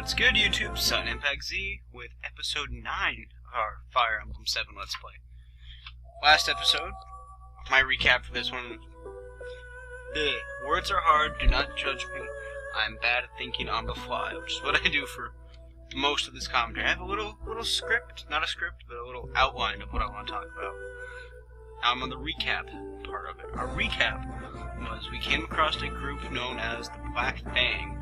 What's good, YouTube? Sun Impact Z with episode 9 of our Fire Emblem 7 Let's Play. Last episode, my recap for this one. The words are hard, do not judge me. I'm bad at thinking on the fly, which is what I do for most of this commentary. I have a little script, not a script, but a little outline of what I want to talk about. I'm on the recap part of it. Our recap was we came across a group known as the Black Fang.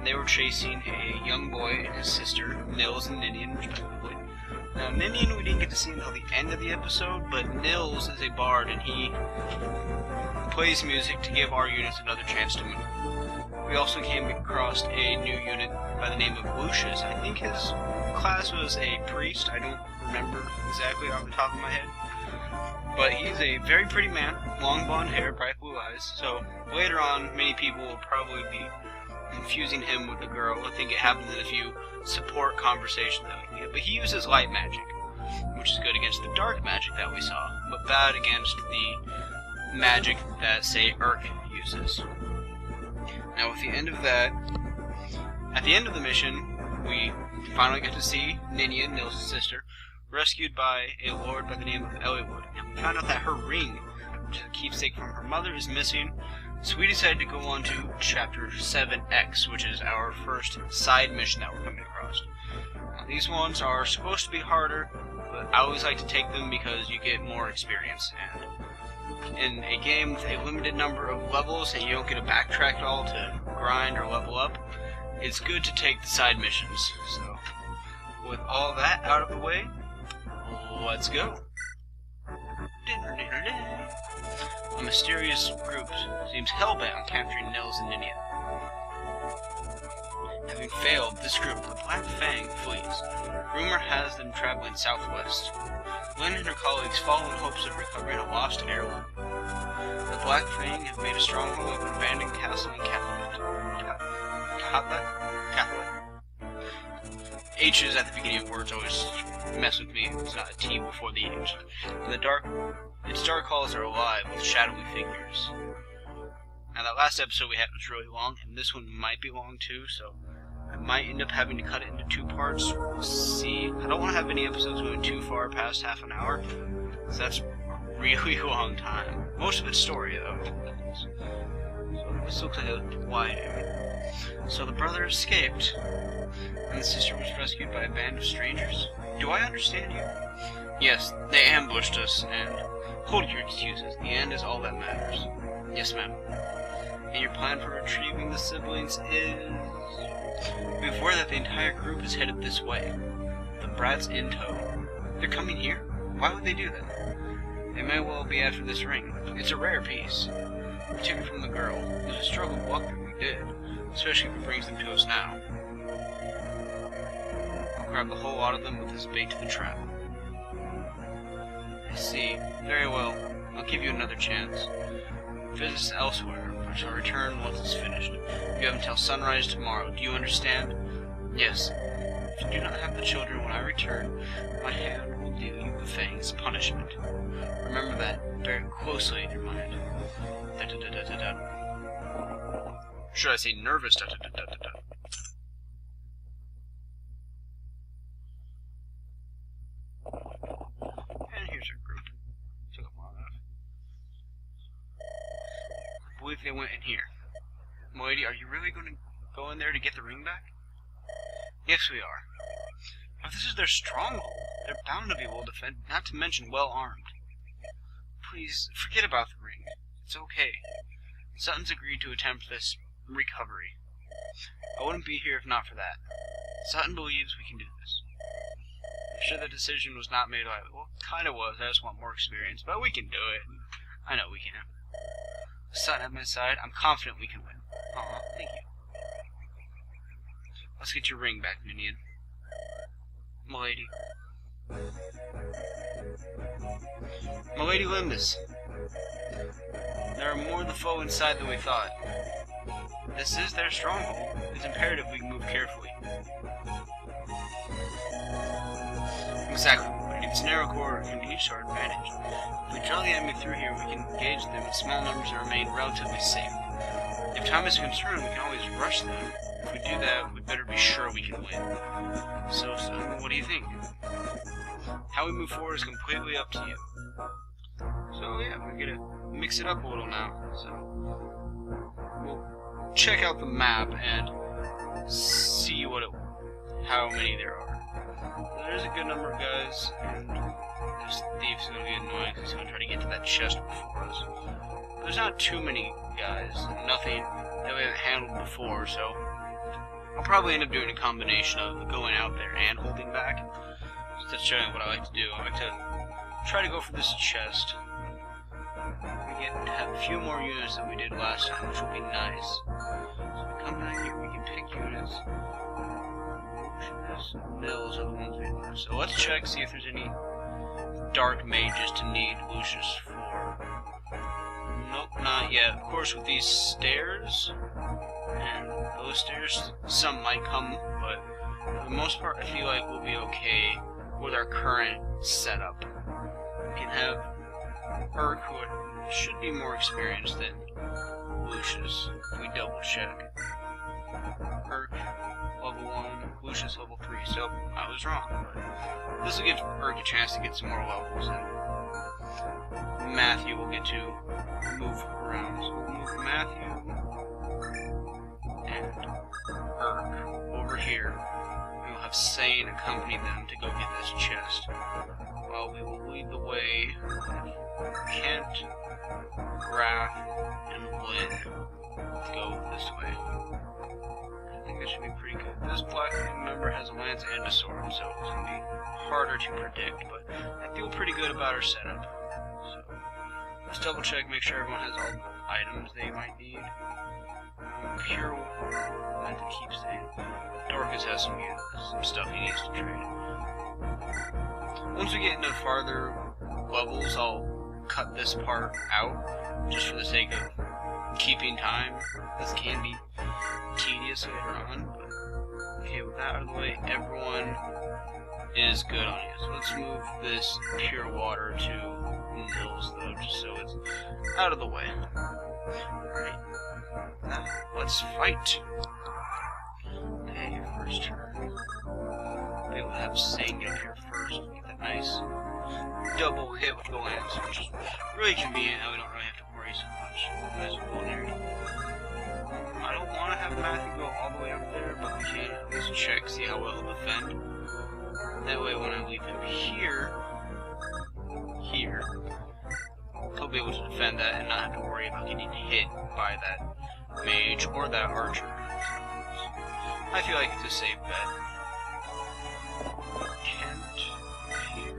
They were chasing a young boy and his sister, Nils and Ninian, respectively. Now, Ninian we didn't get to see until the end of the episode, but Nils is a bard and he plays music to give our units another chance to move. We also came across a new unit by the name of Lucius. I think his class was a priest. I don't remember exactly off the top of my head. But he's a very pretty man, long blonde hair, bright blue eyes. So later on, many people will probably be confusing him with the girl. I think it happens in a few support conversations that we get. But he uses light magic, which is good against the dark magic that we saw, but bad against the magic that, say, Urk uses. Now, at the end of the mission, we finally get to see Ninian, Nils' sister, rescued by a lord by the name of Eliwood. And we found out that her ring, which is a keepsake from her mother, is missing. So we decided to go on to Chapter 7X, which is our first side mission that we're coming across. Now, these ones are supposed to be harder, but I always like to take them because you get more experience. And in a game with a limited number of levels and you don't get to backtrack at all to grind or level up, it's good to take the side missions. So, with all that out of the way, let's go. A mysterious group seems hellbent on capturing Nils and Ninian. Having failed, this group, the Black Fang, flees. Rumor has them traveling southwest. Lynn and her colleagues follow in hopes of recovering a lost heirloom. The Black Fang have made a stronghold of an abandoned castle in Catholic. H's at the beginning of words always mess with me. It's not a T before the H. In the dark, its dark halls are alive with shadowy figures. Now, that last episode we had was really long, and this one might be long too, so I might end up having to cut it into two parts. We'll see. I don't want to have any episodes going too far past half an hour, so that's a really long time. Most of it's story, though. So this looks like a wide area. So the brother escaped, and the sister was rescued by a band of strangers. Do I understand you? Yes, they ambushed us, and hold your excuses. The end is all that matters. Yes, ma'am. And your plan for retrieving the siblings is... We have word that the entire group is headed this way. The brats in tow. They're coming here? Why would they do that? They may well be after this ring. It's a rare piece. We took it from the girl. It was a struggle to walk through. We did. Especially if it brings them to us now. I'll grab the whole lot of them with this bait to the trap. I see. Very well. I'll give you another chance. Visit us elsewhere. I shall return once it's finished. You have until sunrise tomorrow. Do you understand? Yes. If you do not have the children when I return, my hand will deal you the Fang's punishment. Remember that. Bear it closely in your mind. Da-da-da-da-da-da. Should I say nervous? Da-da-da-da-da-da. And here's our group. Took them long enough. I believe they went in here. Milady, are you really going to go in there to get the ring back? Yes, we are. If this is their stronghold, they're bound to be well defended, not to mention well armed. Please, forget about the ring. It's okay. Sutton's agreed to attempt this recovery. I wouldn't be here if not for that. Sutton believes we can do this. I'm sure the decision was not made lightly. Well, kind of was. I just want more experience, but we can do it. I know we can. With Sutton at my side, I'm confident we can win. Aw, thank you. Let's get your ring back, Ninian. Milady. Milady Limbus. There are more of the foe inside than we thought. This is their stronghold. It's imperative we move carefully. Exactly. It's narrow corridor can be used to our advantage. If we draw the enemy through here, we can engage them in small numbers and remain relatively safe. If time is concerned, we can always rush them. If we do that, we better be sure we can win. So, what do you think? How we move forward is completely up to you. So yeah, we're gonna mix it up a little now. So we'll check out the map and see how many there are. There's a good number of guys, and this thief's gonna be annoying because he's gonna try to get to that chest before us. But there's not too many guys, nothing that we haven't handled before, so I'll probably end up doing a combination of going out there and holding back. So that's showing what I like to do. I like to try to go for this chest. We get to have a few more units than we did last time, which will be nice. So we come down here, we can pick units. Nils are the ones we have. So let's check, see if there's any dark mages to need Lucius for. Nope, not yet. Of course, with these stairs and those stairs, some might come, but for the most part, I feel like we'll be okay with our current setup. We can have Urk, who should be more experienced than Lucius, if we double check. Urk, level 1, Lucius level 3, so I was wrong. But this will give Urk a chance to get some more levels, and Matthew will get to move around. So we'll move Matthew and Urk over here. We will have Sane accompany them to go get this chest, while we will lead the way Kent, Graf, and Lynn to go this way. I think that should be pretty good. This Black Fang member has a lance and a sword, so it's going to be harder to predict, but I feel pretty good about our setup. So let's double check, make sure everyone has all the items they might need. Pure, I have to keep saying. Dorcas has some stuff he needs to trade. Once we get into farther levels, I'll cut this part out, just for the sake of keeping time. This can be tedious later on, but okay, with that out of the way, everyone is good on you. So let's move this pure water to Nils, though, just so it's out of the way. Alright, let's fight. Okay, first turn. Maybe we'll have Sane get up here first, get that nice double hit with the lance, which is really convenient. Now we don't really have to worry so much. Nice culinary. I don't want to have Matthew go all the way up there, but we can at least check, see how well he'll defend. That way, when I leave him here, he'll be able to defend that and not have to worry about getting hit by that mage or that archer. So, I feel like it's a safe bet. Kent here.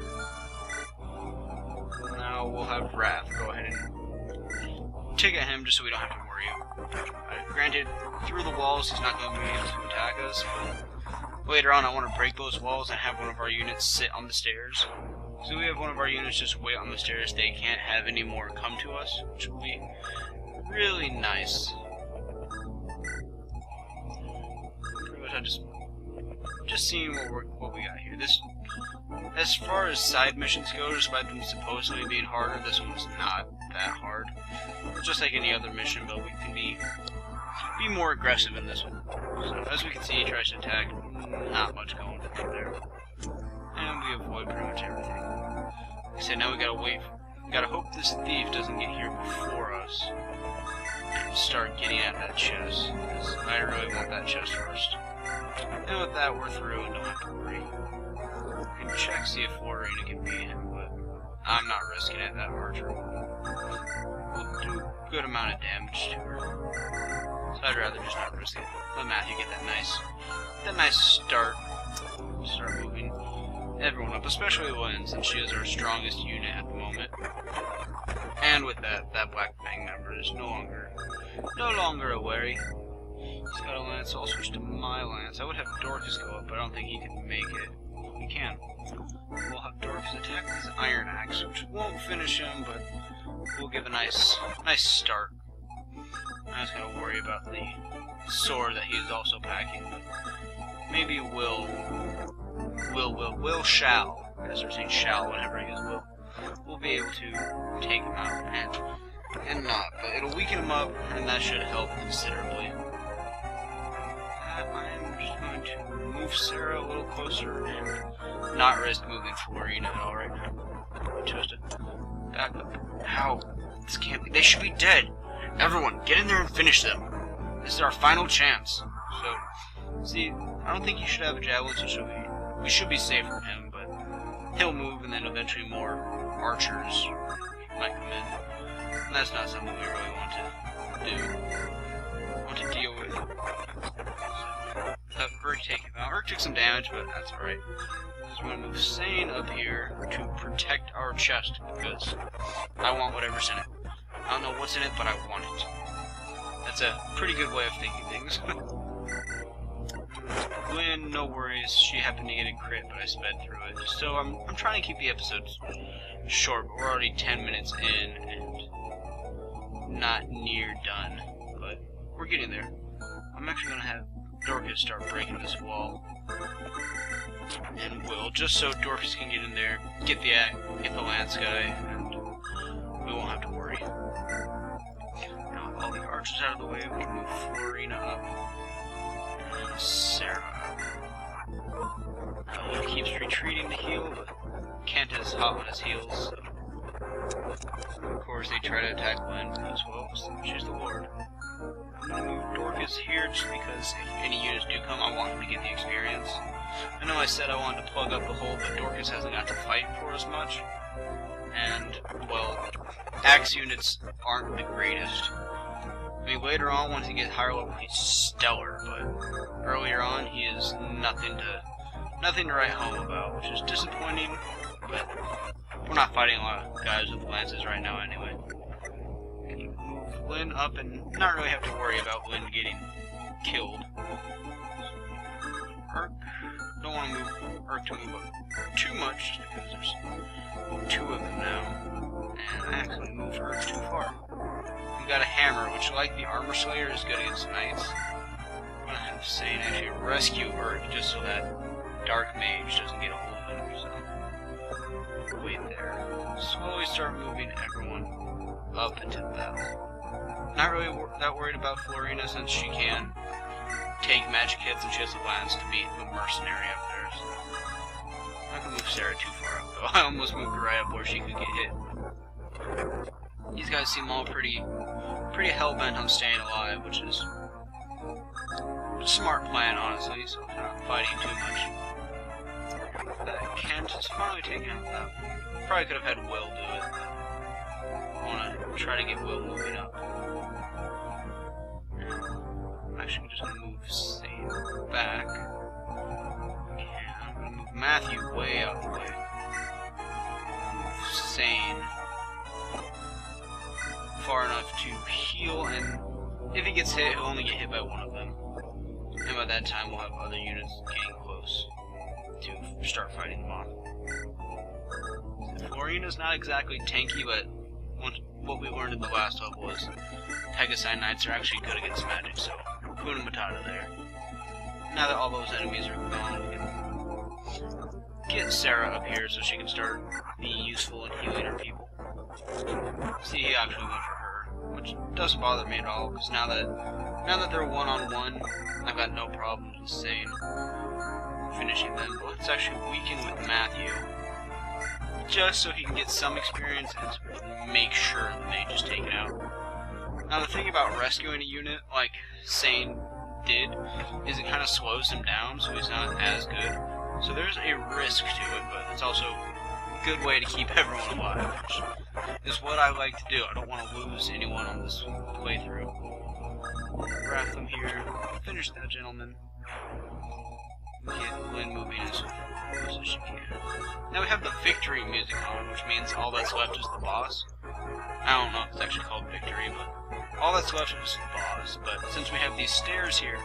Now we'll have Wrath go ahead and take at him just so we don't have to worry. Granted, through the walls he's not going to be able to attack us, but later on I want to break those walls and have one of our units sit on the stairs. So we have one of our units just wait on the stairs. They can't have any more come to us, which will be really nice. Pretty much I just seeing what we got here. This, as far as side missions go, despite them supposedly being harder, this one's not that hard. Just like any other mission, but we can be more aggressive in this one. So as we can see, he tries to attack. Not much going for there. And we avoid pretty much everything. Like I said, now we gotta wait. We gotta hope this thief doesn't get here before us. And start getting at that chest, because I really want that chest first. And with that, we're through and don't have to worry. We can check, see if Florina can beat him, but I'm not risking it. That archer will do a good amount of damage to her. So I'd rather just not risk it. Let Matthew get that nice start moving everyone up, especially Lynn, since she is our strongest unit at the moment. And with that Black Fang member is no longer a worry. He's got a lance, so I'll switch to my lance. I would have Dorcas go up, but I don't think he can make it. He can. We'll have Dorcas attack with his iron axe, which won't finish him, but we'll give a nice start. I was gonna worry about the sword that he's also packing, but maybe shall, as they're saying shall whenever he is will. We'll be able to take him out and not, but it'll weaken him up, and that should help considerably. going to move Sarah a little closer and not risk moving Florina at all right now. Just to back up. How? This can't be. They should be dead. Everyone, get in there and finish them. This is our final chance. So, see, I don't think he should have a javelin, so we should be safe from him, but he'll move and then eventually more archers might come in. And that's not something we really want to deal with. So, Urk take him out. Urk took some damage, but that's alright. Just want to move Sane up here to protect our chest, because I want whatever's in it. I don't know what's in it, but I want it. That's a pretty good way of thinking things. Gwen, no worries. She happened to get a crit, but I sped through it. So I'm trying to keep the episodes short, but we're already 10 minutes in and not near done. But we're getting there. I'm actually gonna have Dorcas start breaking this wall, and will, just so Dorcas can get in there, get the lance guy, and we won't have to worry. Now with all the archers out of the way, we can move Florina up. And Sarah up. He keeps retreating to heal, but Kent is hot on his heels, so of course they try to attack Gwen as well, she's the Lord. I'm going to move Dorcas here just because if any units do come, I want them to get the experience. I know I said I wanted to plug up the hole, but Dorcas hasn't got to fight for as much. And, well, axe units aren't the greatest. I mean, later on, once he gets higher level, he's stellar, but earlier on, he is nothing to write home about, which is disappointing, but we're not fighting a lot of guys with lances right now anyway. Move Lynn up and not really have to worry about Lynn getting killed. Urk, don't want to move Urk to move up too much just because there's two of them now, and I actually moved Urk too far. We've got a hammer, which, like the armor slayer, is good against knights. I'm gonna have Sane actually rescue Urk just so that dark mage doesn't get a hold of him. So wait there. Slowly start moving everyone up into the battle. Not really that worried about Florina since she can take magic hits and she has a lance to beat the mercenary up there. So I'm not gonna move Sarah too far up though. I almost moved her right up where she could get hit. These guys seem all pretty hell-bent on staying alive, which is a smart plan, honestly, so I'm not fighting too much. Kent is finally taking out that. Probably could have had Will do it, but I want to try to get Will moving up. I'm actually just going to move Sane back. Okay, I'm going to move Matthew way out the way. Move Sane far enough to heal, and if he gets hit, he'll only get hit by one of them. And by that time, we'll have other units getting close to start fighting them off. Florina's not exactly tanky, but what we learned in the last level was Pegasite Knights are actually good against magic, so Kuna Matata there. Now that all those enemies are gone, we can get Sarah up here so she can start being useful in healing her people. See, he actually went for her, which doesn't bother me at all, because now that they're one-on-one, I've got no problems with Sane finishing them. But let's actually weaken with Matthew, just so he can get some experience and make sure the mage is taken out. Now the thing about rescuing a unit, like Sane did, is it kind of slows him down, so he's not as good. So there's a risk to it, but it's also a good way to keep everyone alive, which is what I like to do. I don't want to lose anyone on this playthrough. Wrap them here, finish that gentleman, get Lynn moving as close as she can. Now we have the victory music on, which means all that's left is the boss. I don't know if it's actually called victory, but all that's left is the boss. But since we have these stairs here,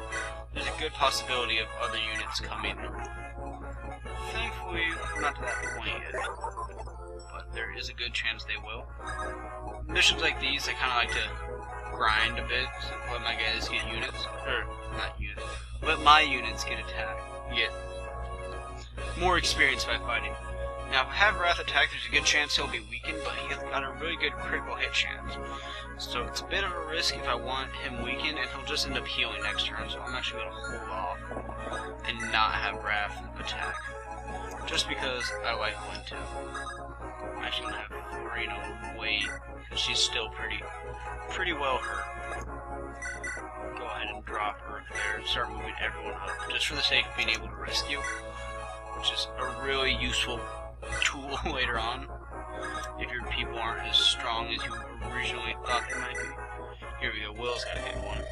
there's a good possibility of other units coming. Thankfully, not to that point yet, but there is a good chance they will. Missions like these, I kind of like to grind a bit, so let my guys get units, or not units, let my units get attacked, get more experience by fighting. Now, if I have Wrath attack, there's a good chance he'll be weakened, but he's got a really good critical hit chance. So it's a bit of a risk if I want him weakened, and he'll just end up healing next turn, so I'm actually going to hold off and not have Wrath attack. Just because I like Lynn too. I'm actually going to have Florino wait, because she's still pretty well hurt. Go ahead and drop her there and start moving everyone up, just for the sake of being able to rescue, which is a really useful tool later on, if your people aren't as strong as you originally thought they might be. Here we go, Will's gotta hit one.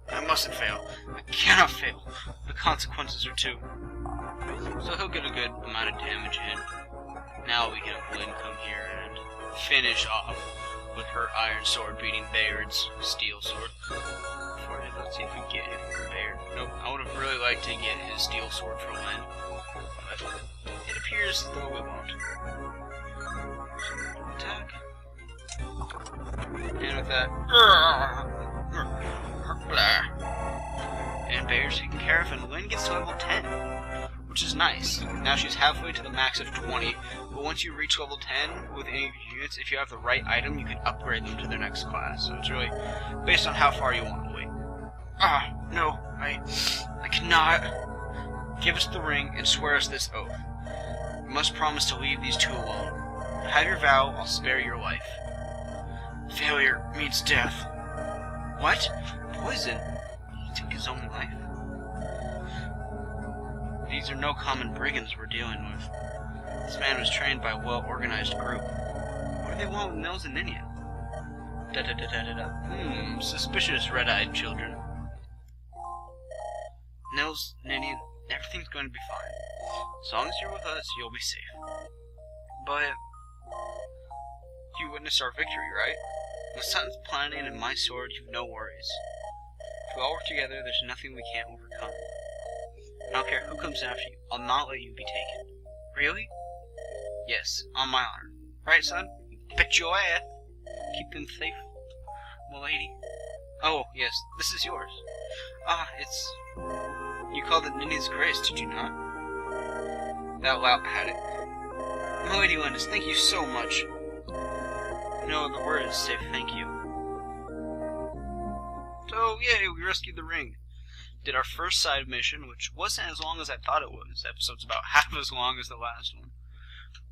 I mustn't fail. I cannot fail. The consequences are too. So he'll get a good amount of damage in. Now we can have Lynn come here and finish off with her iron sword beating Bayard's steel sword. Let's see if we get him for Bayard. Nope, I would have really liked to get his steel sword for Lynn, but it appears as though we won't. So, attack. And with that, and Bayard's taken care of, and Lynn gets to level 10, which is nice. Now she's halfway to the max of 20, but once you reach level 10 with any of your units, if you have the right item, you can upgrade them to their next class. So it's really based on how far you want to wait. No, I cannot. Give us the ring and swear us this oath. You must promise to leave these two alone. Have your vow, I'll spare your life. Failure means death. What? Poison? He took his own life? These are no common brigands we're dealing with. This man was trained by a well-organized group. What do they want with Nils and Ninian? Suspicious red-eyed children. Nils, Ninian, everything's going to be fine. As long as you're with us, you'll be safe. But you witnessed our victory, right? With Sutton's planning and my sword, you've no worries. If we all work together, there's nothing we can't overcome. I don't care who comes after you. I'll not let you be taken. Really? Yes, on my honor. Right, son? Bet your ass. Keep them safe, m'lady. Oh, yes, this is yours. It's... You called it Ninian's Grace, did you not? That lout had it. M'lady Lindis, thank you so much. No other words save thank you. So, yay, we rescued the ring. Did our first side mission, which wasn't as long as I thought it was. The episode's about half as long as the last one.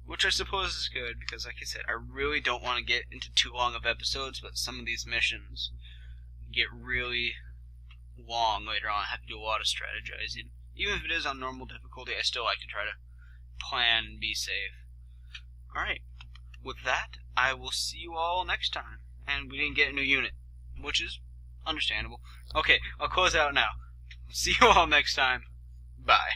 Which I suppose is good, because like I said, I really don't want to get into too long of episodes, but some of these missions get really long later on. I have to do a lot of strategizing. Even if it is on normal difficulty, I still like to try to plan and be safe. Alright, with that, I will see you all next time. And we didn't get a new unit, which is understandable. Okay, I'll close out now. See you all next time. Bye.